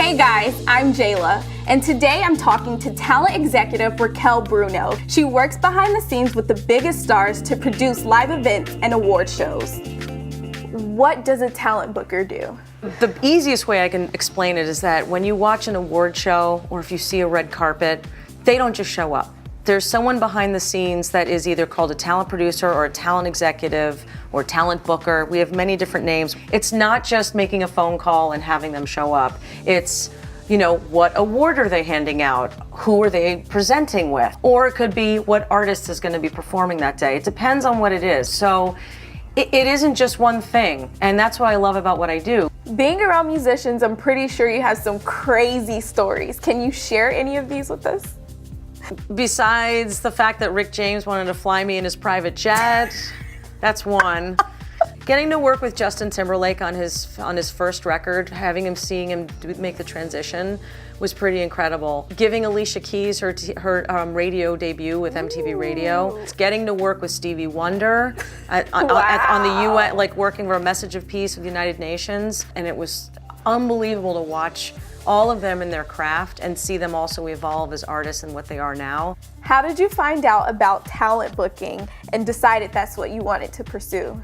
Hey guys, I'm Jayla, and today I'm talking to talent executive Raquel Bruno. She works behind the scenes with the biggest stars to produce live events and award shows. What does a talent booker do? The easiest way I can explain it is that when you watch an award show or if you see a red carpet, they don't just show up. There's someone behind the scenes that is either called a talent producer or a talent executive or talent booker. We have many different names. It's not just making a phone call and having them show up. It's, what award are they handing out? Who are they presenting with? Or it could be what artist is going to be performing that day. It depends on what it is. So it isn't just one thing. And that's what I love about what I do. Being around musicians, I'm pretty sure you have some crazy stories. Can you share any of these with us? Besides the fact that Rick James wanted to fly me in his private jet, that's one. Getting to work with Justin Timberlake on his first record, seeing him make the transition was pretty incredible. Giving Alicia Keys her radio debut with MTV Radio. Getting to work with Stevie Wonder on the UN, like working for a message of peace with the United Nations, and it was unbelievable to watch all of them in their craft and see them also evolve as artists and what they are now. How did you find out about talent booking and decided that's what you wanted to pursue?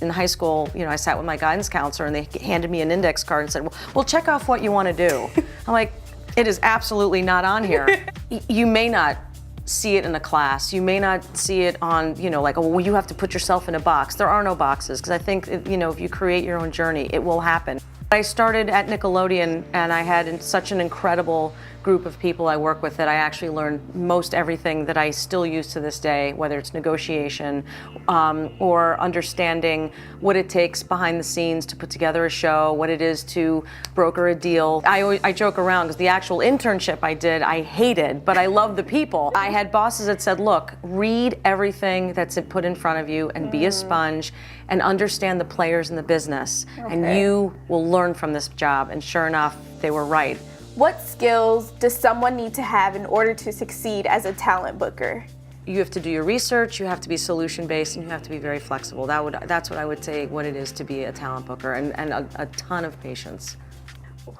In high school, I sat with my guidance counselor and they handed me an index card and said, well, check off what you want to do. I'm like, it is absolutely not on here. You may not see it in a class. You may not see it on, you have to put yourself in a box. There are no boxes, because I think, if you create your own journey, it will happen. I started at Nickelodeon and I had such an incredible group of people I work with that I actually learned most everything that I still use to this day, whether it's negotiation or understanding what it takes behind the scenes to put together a show, what it is to broker a deal. I joke around because the actual internship I did, I hated, but I loved the people. I had bosses that said, look, read everything that's put in front of you and be a sponge and understand the players in the business, and you will learn from this job. And sure enough, they were right. What skills does someone need to have in order to succeed as a talent booker? You have to do your research, you have to be solution-based, and you have to be very flexible. That's what I would say what it is to be a talent booker, and a ton of patience.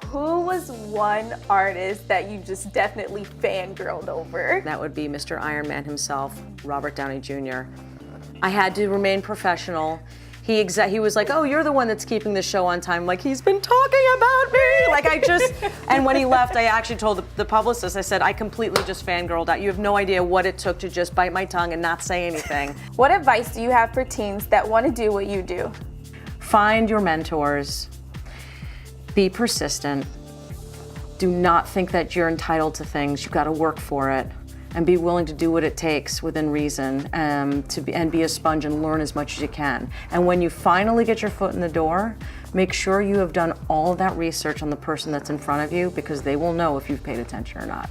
Who was one artist that you just definitely fangirled over? That would be Mr. Iron Man himself, Robert Downey Jr. I had to remain professional. He was like, oh, you're the one that's keeping the show on time. Like, he's been talking about me. And when he left, I actually told the publicist, I said, I completely just fangirled out. You have no idea what it took to just bite my tongue and not say anything. What advice do you have for teens that want to do what you do? Find your mentors. Be persistent. Do not think that you're entitled to things. You've got to work for it. And be willing to do what it takes within reason and be a sponge and learn as much as you can. And when you finally get your foot in the door, make sure you have done all of that research on the person that's in front of you, because they will know if you've paid attention or not.